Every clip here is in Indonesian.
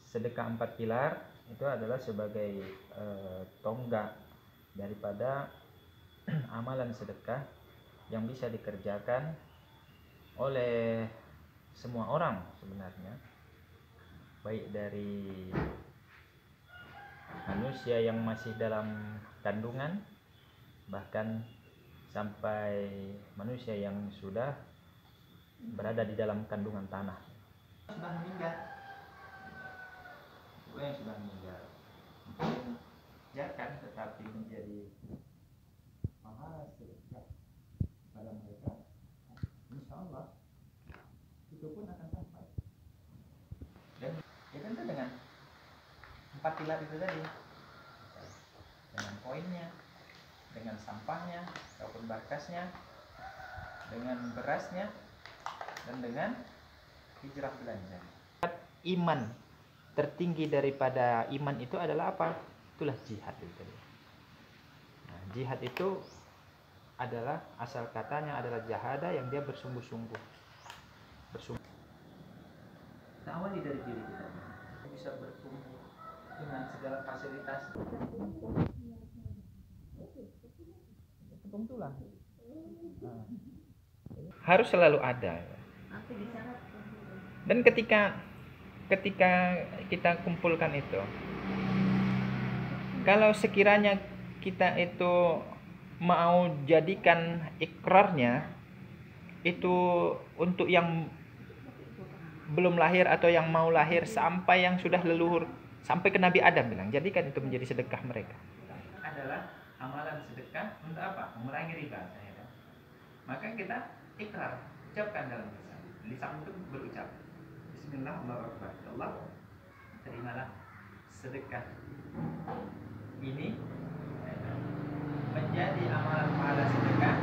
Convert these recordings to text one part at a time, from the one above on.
sedekah 4 pilar itu adalah sebagai tonggak daripada amalan sedekah yang bisa dikerjakan oleh semua orang sebenarnya, baik dari manusia yang masih dalam kandungan bahkan sampai manusia yang sudah berada di dalam kandungan tanah. Sudah meninggal, yang sudah meninggal jangan tetapi menjadi pahala sedekah pada mereka, insya Allah itu pun akan sampai. Dan ya tentu dengan 4 pilar itu tadi, dengan koinnya, dengan sampahnya ataupun bakasnya, dengan berasnya, dan dengan hijrah belanja. Iman tertinggi daripada iman itu adalah apa? Itulah jihad itu. Nah, jihad itu adalah asal katanya adalah jahada, yang dia bersungguh-sungguh. Kita awali dari diri kita, bisa bertumbuh dengan segala fasilitas. Tepung tulang. Nah, harus selalu ada. Dan ketika kita kumpulkan itu, kalau sekiranya kita itu mau jadikan ikrarnya itu untuk yang belum lahir atau yang mau lahir sampai yang sudah leluhur, sampai ke Nabi Adam bilang, jadikan itu menjadi sedekah mereka. Adalah amalan sedekah untuk apa? Mengurangi riba. Maka kita ikrar, ucapkan dalam lisan. Lisan itu berucap, Bismillah, Allahu Akbar. Allah, terimalah sedekah ini menjadi amalan pahala sedekah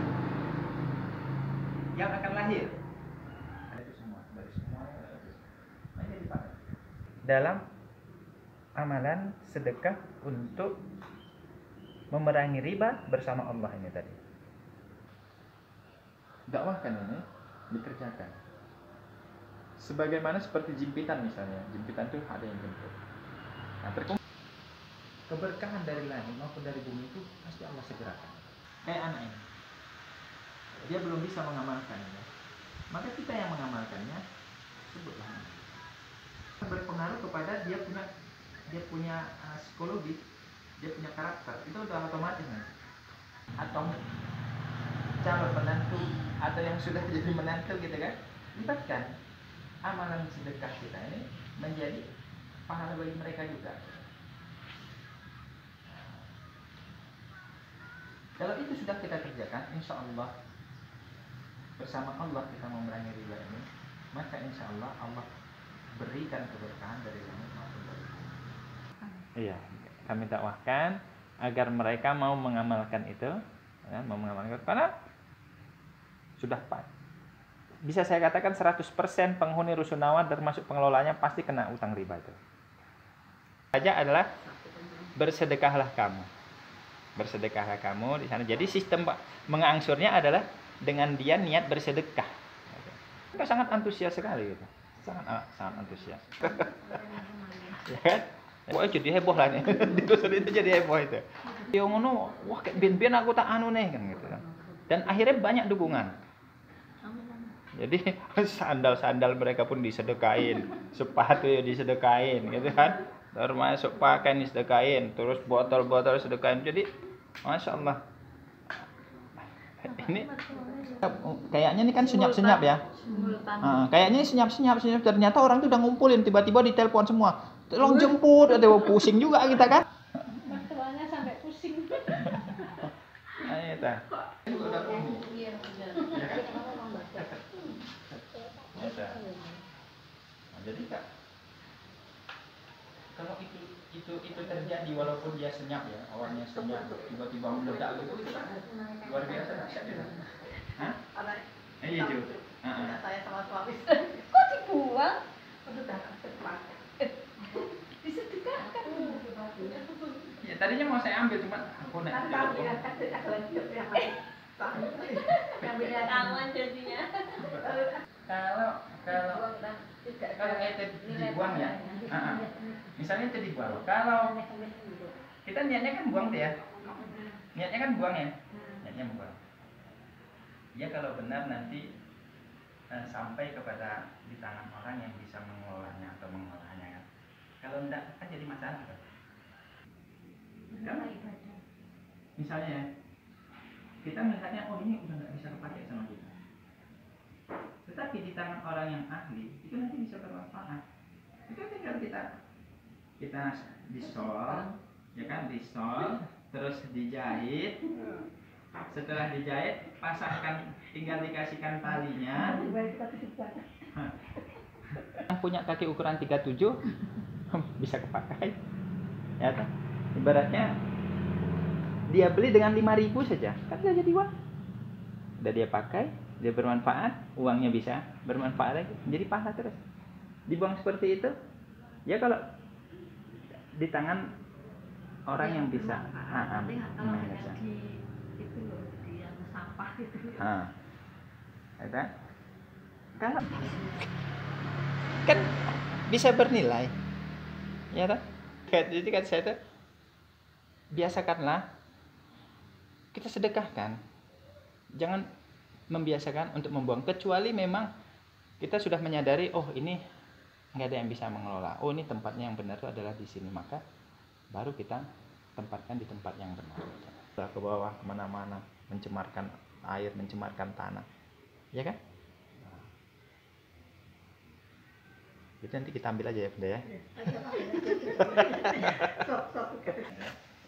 yang akan lahir. Ada itu semua, dari semua menjadi pahala. Dalam amalan sedekah untuk memerangi riba bersama Allah ini tadi. Dakwahkan ini dikerjakan. Sebagaimana seperti jimpitan misalnya, jimpitan itu ada yang jemput. Nah, keberkahan dari langit maupun dari bumi itu pasti Allah segerakan. Kayak anak ini, dia belum bisa mengamalkannya, maka kita yang mengamalkannya, sebutlah. Berpengaruh kepada dia punya psikologi, dia punya karakter, itu udah otomatis nih. Atau calon menantu atau yang sudah jadi menantu gitu kan, libatkan amalan sedekah kita ini menjadi pahala bagi mereka juga. Kalau itu sudah kita kerjakan, insya Allah bersama Allah kita memerangi riba ini, maka insya Allah Allah berikan keberkahan dari langit maupun dari bumi. Iya, kami dakwahkan agar mereka mau mengamalkan itu, ya, mau mengamalkan, karena sudah bisa saya katakan 100% penghuni Rusunawa termasuk pengelolanya pasti kena utang riba itu. Saja adalah bersedekahlah kamu di sana. Jadi sistem mengangsurnya adalah dengan dia niat bersedekah. Kita sangat antusias sekali gitu. Sangat antusias. Ya kan? Wah, jadi heboh lah nih. Di dusun itu jadi heboh itu. Yo ngono, wah kayak ben-ben aku tak anu nih kan gitu. Dan akhirnya banyak dukungan. Jadi sandal-sandal mereka pun disedekain, sepatu ya disedekain gitu kan. Termasuk pakaian disedekain, terus botol-botol sedekain. Jadi Masya Allah. Ini kayaknya ini kan senyap-senyap ya. Kayaknya senyap-senyap, ternyata orang tuh udah ngumpulin, tiba-tiba ditelepon semua. Tolong jemput, ada pusing juga kita kan. Mertuanya sampai pusing. Ayo ta. Jadi Kak, kalau itu terjadi walaupun dia senyap ya, awalnya senyap, tiba-tiba meledak gitu, luar biasa dahsyat. Hah? Iya Ju. Saya sama suami. Kok dibuang? Sudah cepat. Disedekahkan. Ya tadinya mau saya ambil cuma aku naik. Tangan jadinya. Kalau itu dibuang ya, Misalnya itu dibuang. Kalau kita niatnya kan buang tuh ya. Niatnya kan buang ya. Niatnya buang. Ya kalau benar nanti sampai kepada di tangan orang yang bisa mengelolanya atau mengolahnya kan. Kalau enggak kan jadi masalah kan. Misalnya ya, kita melihatnya oh ini udah nggak bisa kepakai sama kita. Tetapi di tangan orang yang ahli itu nanti bisa bermanfaat. Itu tinggal kita disol, ya kan, disol, terus dijahit. Setelah dijahit, pasangkan, tinggal dikasihkan talinya. Yang punya kaki ukuran 37 bisa kepakai. Ya kan? Ibaratnya dia beli dengan 5.000 saja, kan sudah jadi uang. Udah dia pakai, dia bermanfaat, uangnya bisa bermanfaat lagi, jadi pahala terus. Dibuang seperti itu, ya kalau di tangan orang yang bisa. Itu loh, di sampah itu. Kalau kan bisa bernilai, ya kan? Jadi kan saya tuh biasakanlah kita sedekahkan, jangan membiasakan untuk membuang, kecuali memang kita sudah menyadari oh ini nggak ada yang bisa mengelola, oh ini tempatnya yang benar itu adalah di sini, maka baru kita tempatkan di tempat yang benar. Ke bawah kemana-mana, mencemarkan air, mencemarkan tanah, ya kan? Itu nanti kita ambil aja ya Bunda ya.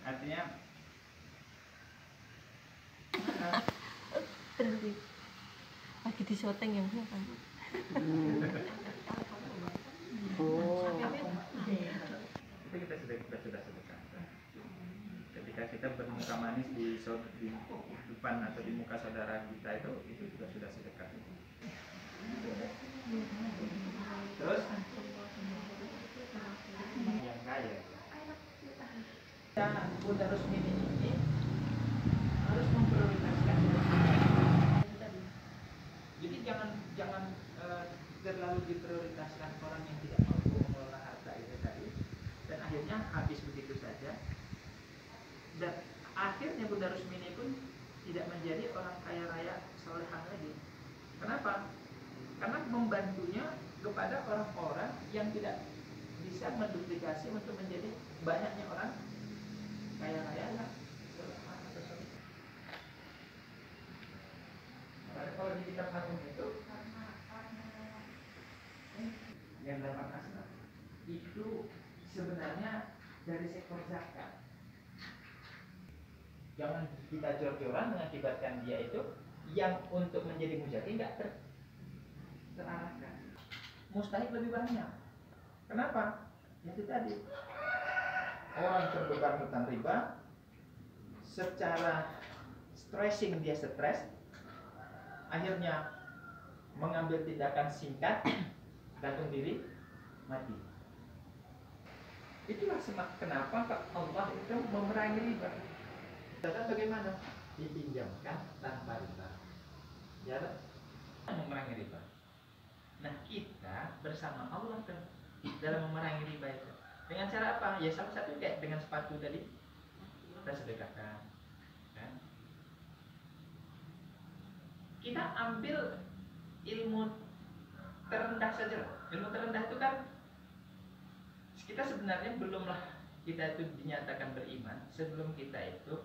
Artinya lagi di syuting yang kan. Itu kita sudah sedekah. Ketika kita bermuka manis di depan atau di muka saudara kita itu juga sudah sedekah. Terus yang kaya. Bunda Rusmini ini harus memprioritaskan. Jadi jangan terlalu diprioritaskan orang yang tidak mampu mengelola harta itu tadi, dan akhirnya habis begitu saja. Dan akhirnya Bunda Rusmini pun tidak menjadi orang kaya raya solehah lagi. Kenapa? Karena membantunya kepada orang-orang yang tidak bisa menduplikasi untuk menjadi banyaknya orang kaya raya lah. Kalau di kitab Agung itu yang 8 asnaf itu sebenarnya dari sektor zakat. Jangan kita jor-joran mengakibatkan dia itu yang untuk menjadi mujaki nggak terarahkan. Mustahik lebih banyak. Kenapa? Itu tadi orang terbeban hutang riba, secara stressing dia stres, akhirnya mengambil tindakan singkat, gantung diri, mati. Itulah kenapa Allah itu memerangi riba. Dan bagaimana? Dipinjamkan tanpa riba. Ya, memerangi riba. Nah, kita bersama Allah dalam memerangi riba itu. Dengan cara apa? Ya salah satu kayak dengan sepatu tadi, kita sedekahkan. Kan? Kita ambil ilmu terendah saja. Ilmu terendah itu kan kita sebenarnya belumlah kita itu dinyatakan beriman sebelum kita itu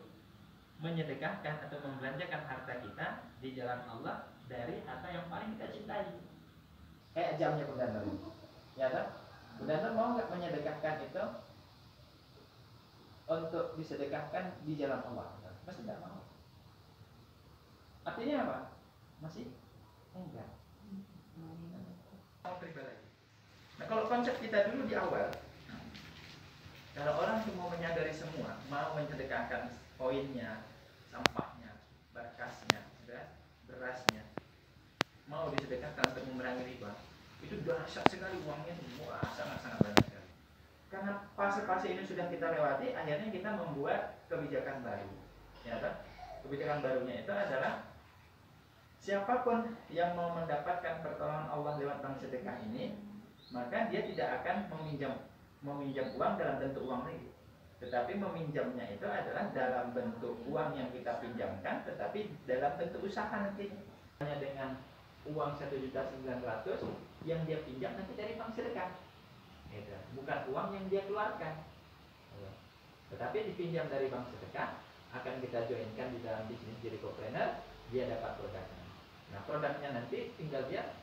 menyedekahkan atau membelanjakan harta kita di jalan Allah dari harta yang paling kita cintai. Jamnya Bunda Nur. Ya kan? Bunda Nur mau nggak menyedekahkan itu untuk disedekahkan di jalan Allah? Pasti tidak mau. Artinya apa? Masih enggak. Mau terima lagi. Nah, kalau konsep kita dulu di awal, kalau orang semua menyadari semua, mau menyedekahkan poinnya, sampahnya, berkasnya, berasnya, mau disedekahkan untuk memerangi riba, itu dahsyat sekali uangnya, semua sangat-sangat banyak sekali. Karena fase-fase ini sudah kita lewati, akhirnya kita membuat kebijakan baru. Ya, kan? Kebijakan barunya itu adalah siapapun yang mau mendapatkan pertolongan Allah lewat bank sedekah ini, maka dia tidak akan meminjam meminjam uang dalam bentuk uang lagi. Tetapi meminjamnya itu adalah dalam bentuk uang yang kita pinjamkan, tetapi dalam bentuk usaha nanti. Hanya dengan uang 1.900.000 yang dia pinjam nanti dari bank sedekah. Gitu. Bukan uang yang dia keluarkan. Tetapi dipinjam dari bank sedekah, akan kita joinkan di dalam bisnis Jerichopreneur, dia dapat produknya. Nah, produknya nanti tinggal dia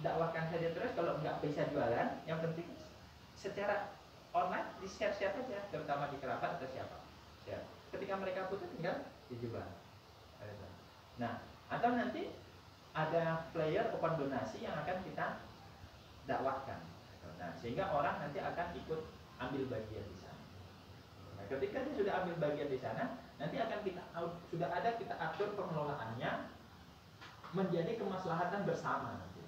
dakwahkan saja terus. Kalau nggak bisa jualan, yang penting secara online di share aja, terutama di kerabat atau siapa. Share. Ketika mereka butuh tinggal dijual. Nah, atau nanti ada player open donasi yang akan kita dakwahkan. Nah, sehingga orang nanti akan ikut ambil bagian di sana. Nah, ketika dia sudah ambil bagian di sana, nanti akan kita atur pengelolaannya menjadi kemaslahatan bersama nanti.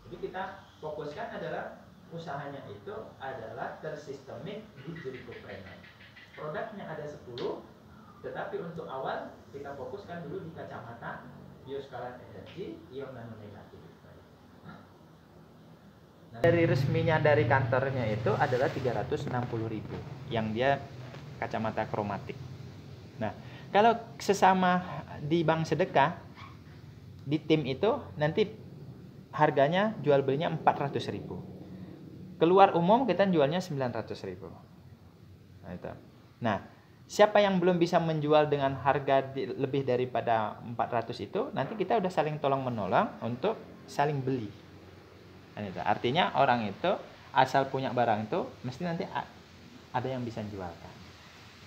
Jadi kita fokuskan adalah usahanya itu adalah tersistemik di Jerichopreneur. Produknya ada 10, tetapi untuk awal kita fokuskan dulu di kacamata bioskalan energi ion nano negatif. Nah, dari resminya dari kantornya itu adalah 360.000 yang dia kacamata kromatik. Nah, kalau sesama di bank sedekah di tim itu nanti harganya jual belinya 400.000. Keluar umum kita jualnya 900.000. Nah, itu. Nah, siapa yang belum bisa menjual dengan harga lebih daripada 400 itu, nanti kita udah saling tolong menolong untuk saling beli. Nah, itu. Artinya orang itu asal punya barang itu mesti nanti ada yang bisa jualkan.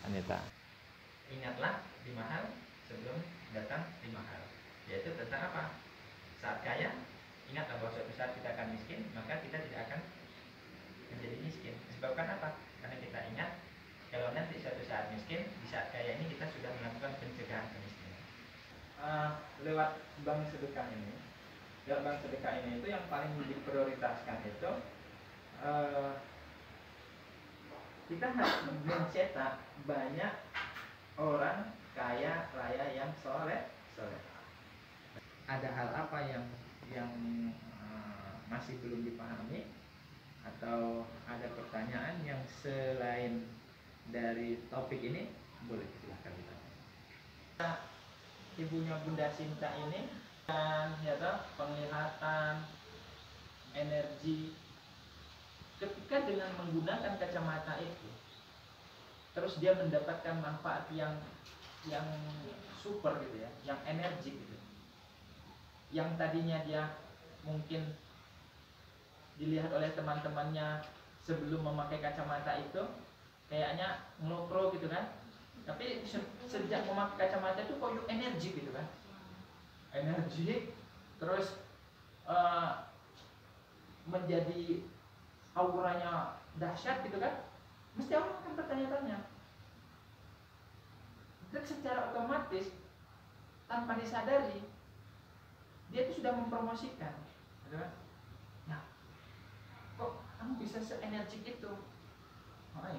Nah, itu. Ingatlah 5 hal sebelum datang 5 hal. Yaitu tentang apa? Saat kaya, ingat bahwa suatu saat kita akan miskin, maka kita tidak akan menjadi miskin. Disebabkan apa? Karena kita ingat kalau nanti suatu saat miskin, di saat kaya ini kita sudah melakukan pencegahan kemiskinan. Lewat bank sedekah ini, itu yang paling diprioritaskan itu kita harus mencetak banyak orang kaya raya yang soleh. Ada hal apa yang masih belum dipahami? Atau ada pertanyaan yang selain dari topik ini, boleh silahkan ditanya. Ibunya Bunda Sinta ini kan ya toh, penglihatan, energi. Ketika dengan menggunakan kacamata itu, terus dia mendapatkan manfaat yang super gitu ya, yang energi gitu. Yang tadinya dia mungkin dilihat oleh teman-temannya sebelum memakai kacamata itu kayaknya ngelopro gitu kan, tapi sejak memakai kacamata itu kok energi gitu kan, energi terus menjadi auranya dahsyat gitu kan, mesti orang akan bertanya-tanya. Dan secara otomatis tanpa disadari dia itu sudah mempromosikan gitu kan. Kok kamu bisa se-energik itu?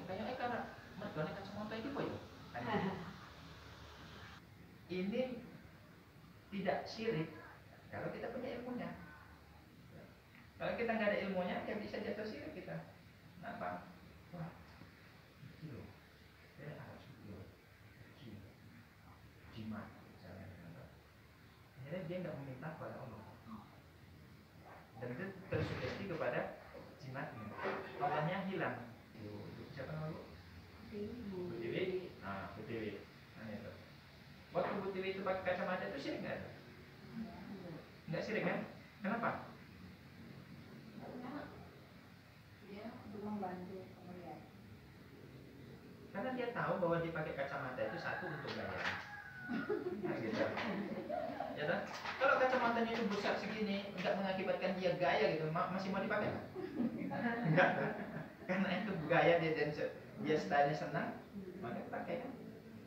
Kayaknya karena mertuanya kacamata itu kok ya? Ini tidak syirik kalau kita punya ilmunya. Kalau kita nggak ada ilmunya, ya bisa jatuh syirik kita. Kenapa? Wah, kilo, jimat, misalnya. Akhirnya dia nggak meminta kepada Allah. Dan itu tersugesti kepada jimatnya. Allahnya hilang. Siapa nama Bu? Bu Tiwi. Nah, Bu Tiwi. Nah, itu. Waktu Bu Tiwi itu pakai kacamata itu syirik nggak? Nggak syirik kan? Kenapa? Karena dia untuk membantu melihat. Karena dia tahu bahwa dia pakai kacamata itu satu untuk gaya. Nah, gitu. Ya kan? Kalau kacamatanya itu besar segini, nggak mengakibatkan dia gaya gitu, masih mau dipakai? Enggak. Karena itu gaya dia dan dia stylenya senang, maka pakai kan.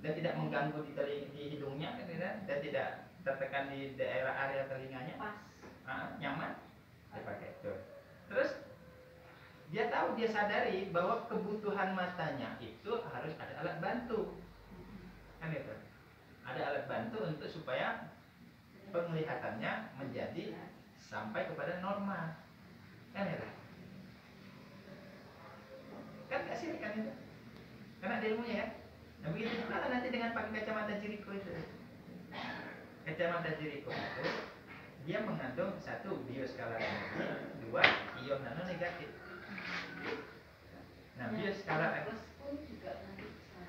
Dan tidak mengganggu di hidungnya kan, dan tidak tertekan di daerah area telinganya. Nyaman, dia pakai. Terus dia tahu, dia sadari bahwa kebutuhan matanya itu harus ada alat bantu, kan itu. Ada alat bantu untuk supaya penglihatannya menjadi sampai kepada normal, kan itu. kasih rekan itu. Karena ada ilmunya ya. Nah begitu juga nanti dengan pakai kacamata Jericho itu. Kacamata Jericho itu dia mengandung satu bioskalar energi, dua ion nano negatif. Nah bioskalar energi pun juga nanti bisa.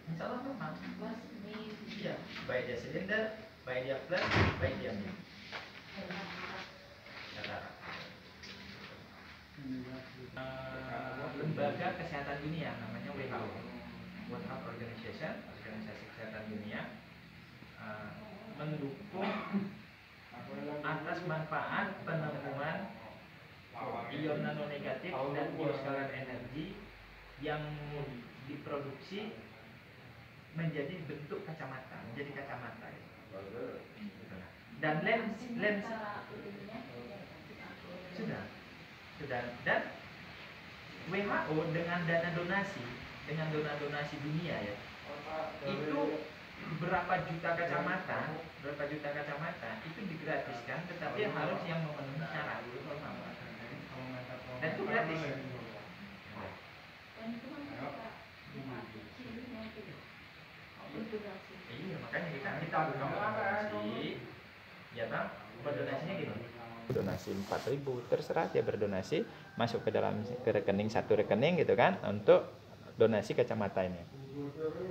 insya Allah memang. Plus min. Iya, baik dia silinder, baik dia plus, baik dia min. Lembaga Kesehatan Dunia namanya WHO, World Health Organization, Organisasi Kesehatan Dunia, mendukung atas manfaat penemuan ion nano negatif dan bioskalar energi yang diproduksi menjadi bentuk kacamata, menjadi kacamata. Dan lens sudah dan WHO dengan dana donasi dunia ya, itu berapa juta kacamata itu digratiskan, tetapi harus yang memenuhi syarat dan itu gratis. Iya, makanya kita berdonasi, ya bang, berdonasinya gini. Donasi 4.000, terserah dia berdonasi, masuk ke dalam rekening, satu rekening gitu kan, untuk donasi kacamata ini.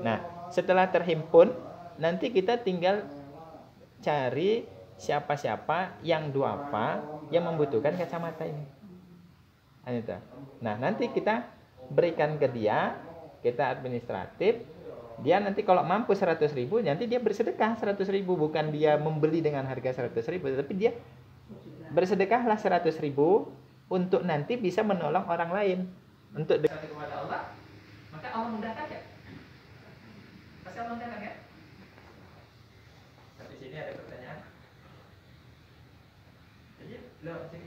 Nah, setelah terhimpun, nanti kita tinggal cari siapa-siapa yang duafa yang membutuhkan kacamata ini. Nah, nanti kita berikan ke dia, kita administratif. Dia nanti kalau mampu 100.000, nanti dia bersedekah 100.000, bukan dia membeli dengan harga 100.000, tapi dia bersedekahlah 100.000 untuk nanti bisa menolong orang lain untuk dekat kepada Allah. Maka Allah mudahkan ya. Pasti Allah mudahkan ya. Tapi sini ada pertanyaan. Jadi lo jadi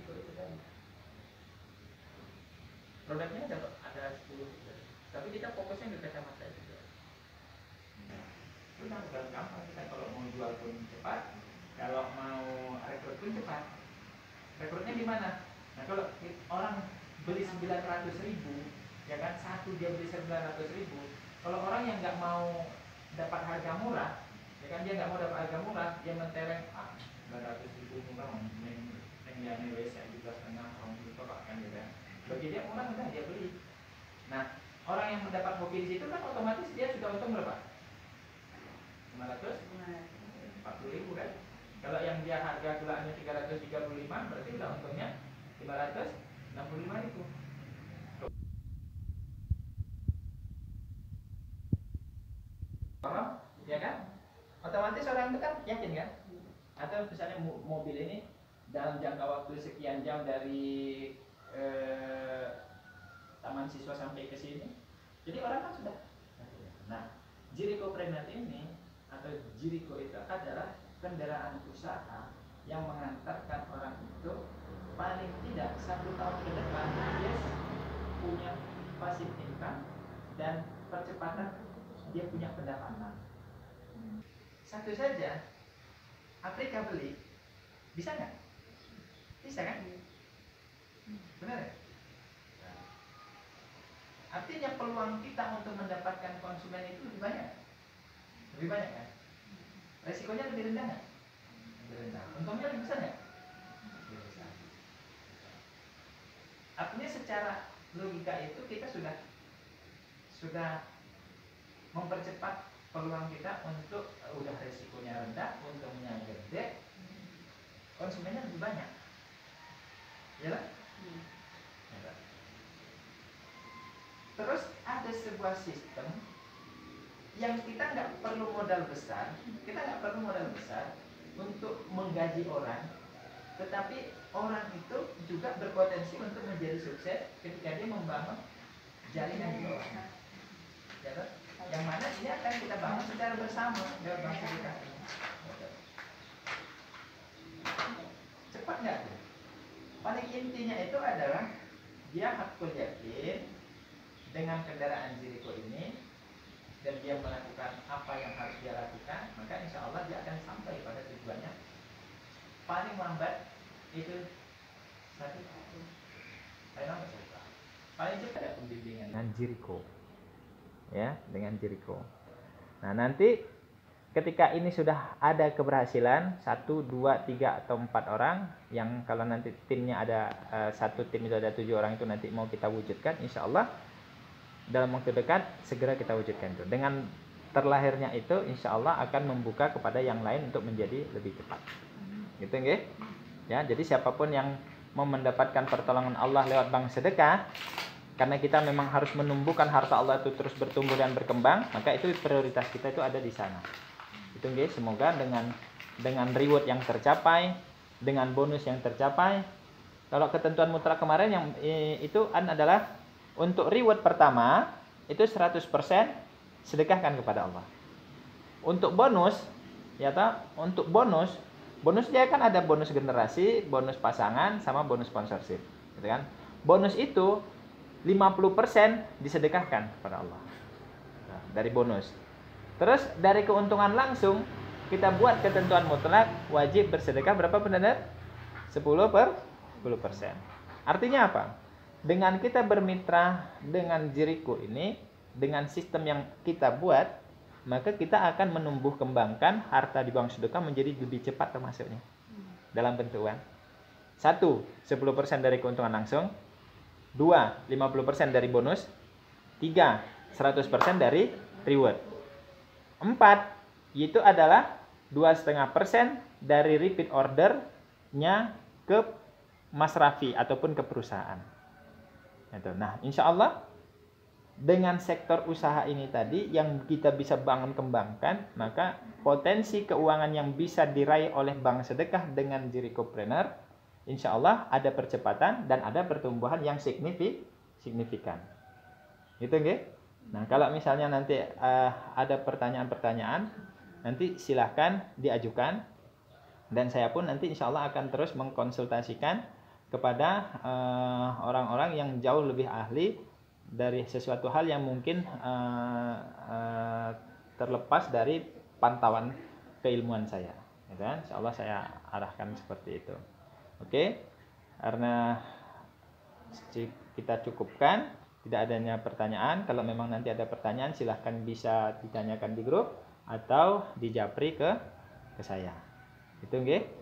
produknya ada 10, tapi kita fokusnya ke kacamata juga. Itu bukan gampang, kita kalau mau jual pun cepat, kalau mau rekrut pun cepat. Rekrutnya di mana? Nah kalau orang beli 900.000, ya kan, satu dia beli 900.000. Kalau orang yang nggak mau dapat harga murah, ya kan, dia nggak mau dapat harga murah, dia mentereng 900.000 murah, yang wes juga setengah orang itu kan gitu kan. Bagi dia murah, udah dia beli. Nah orang yang mendapat kopi di situ kan otomatis dia sudah untung berapa? 540.000 kan? Kalau yang dia harga gulanya 335, berarti udah untungnya 565.000. Paham? Ya kan? Otomatis orang itu kan yakin kan? Atau misalnya mobil ini dalam jangka waktu sekian jam dari taman siswa sampai ke sini, jadi orang kan sudah. Nah, Jericho Pregnant ini atau Jericho itu adalah kendaraan usaha yang mengantarkan orang itu paling tidak 1 tahun ke depan dia punya passive income dan percepatan dia punya pendapatan. Satu saja Afrika beli, bisa nggak? Bisa kan? Benar ya? Artinya peluang kita untuk mendapatkan konsumen itu lebih banyak. Lebih banyak kan? Resikonya lebih rendah nggak? Lebih rendah. Untungnya lebih besar nggak? Lebih besar. Artinya secara logika itu kita sudah mempercepat peluang kita untuk udah resikonya rendah, untungnya gede, konsumennya lebih banyak. Ya lah? Terus ada sebuah sistem yang kita nggak perlu modal besar, untuk menggaji orang, tetapi orang itu juga berpotensi untuk menjadi sukses ketika dia membangun jaringan di bawah. Ya, yang mana ini akan kita bangun secara bersama dalam bangsa kita. Cepat nggak tuh? Paling intinya itu adalah dia hakul yakin dengan kendaraan Jericho ini, dan dia melakukan apa yang harus dia lakukan, maka insya Allah dia akan sampai pada tujuannya. Paling lambat itu 1 tahun. Paling cepat ada pembimbingan dengan Jericho. Ya, dengan Jericho. Nah, nanti ketika ini sudah ada keberhasilan 1, 2, 3 atau 4 orang, yang kalau nanti timnya ada satu tim itu ada 7 orang itu nanti mau kita wujudkan, insya Allah dalam waktu dekat segera kita wujudkan itu. Dengan terlahirnya itu insya Allah akan membuka kepada yang lain untuk menjadi lebih cepat. Gitu nggih? Ya, jadi siapapun yang mau mendapatkan pertolongan Allah lewat bank sedekah, karena kita memang harus menumbuhkan harta Allah itu terus bertumbuh dan berkembang, maka itu prioritas kita itu ada di sana. Itu nggih, semoga dengan reward yang tercapai, dengan bonus yang tercapai. Kalau ketentuan mutlak kemarin yang itu adalah untuk reward pertama itu 100% sedekahkan kepada Allah. Untuk bonus, ya ta, untuk bonus dia kan ada bonus generasi, bonus pasangan, sama bonus sponsorship, gitu kan? Bonus itu 50% disedekahkan kepada Allah. Nah, dari bonus. Terus dari keuntungan langsung kita buat ketentuan mutlak wajib bersedekah berapa benar? 10%. Artinya apa? Dengan kita bermitra dengan Jericho ini, dengan sistem yang kita buat, maka kita akan menumbuh kembangkan harta di bank sedekah menjadi lebih cepat termasuknya. Dalam bentuk uang. 1, 10% dari keuntungan langsung. 2, 50% dari bonus. 3, 100% dari reward. 4, itu adalah 2,5% dari repeat ordernya ke Mas Raffi ataupun ke perusahaan. Nah, insya Allah dengan sektor usaha ini tadi yang kita bisa bangun kembangkan, maka potensi keuangan yang bisa diraih oleh bank sedekah dengan Jerichopreneur, insya Allah ada percepatan dan ada pertumbuhan yang signifikan. Gitu nggih? Nah, kalau misalnya nanti ada pertanyaan-pertanyaan, nanti silahkan diajukan, dan saya pun nanti insya Allah akan terus mengkonsultasikan kepada orang-orang yang jauh lebih ahli dari sesuatu hal yang mungkin terlepas dari pantauan keilmuan saya. Insya Allah saya arahkan seperti itu. Oke, karena kita cukupkan, tidak adanya pertanyaan. Kalau memang nanti ada pertanyaan, silahkan bisa ditanyakan di grup atau di japri ke saya. Itu nggih.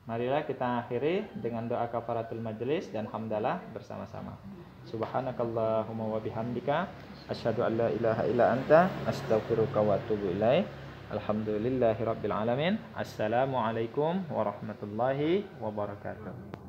Marilah kita akhiri dengan doa kafaratul majelis dan hamdalah bersama-sama. Subhanakallahumma wa bihamdika asyhadu an la ilaha illa anta astaghfiruka wa atubu ilaik. Alhamdulillahirabbil alamin. Assalamualaikum warahmatullahi wabarakatuh.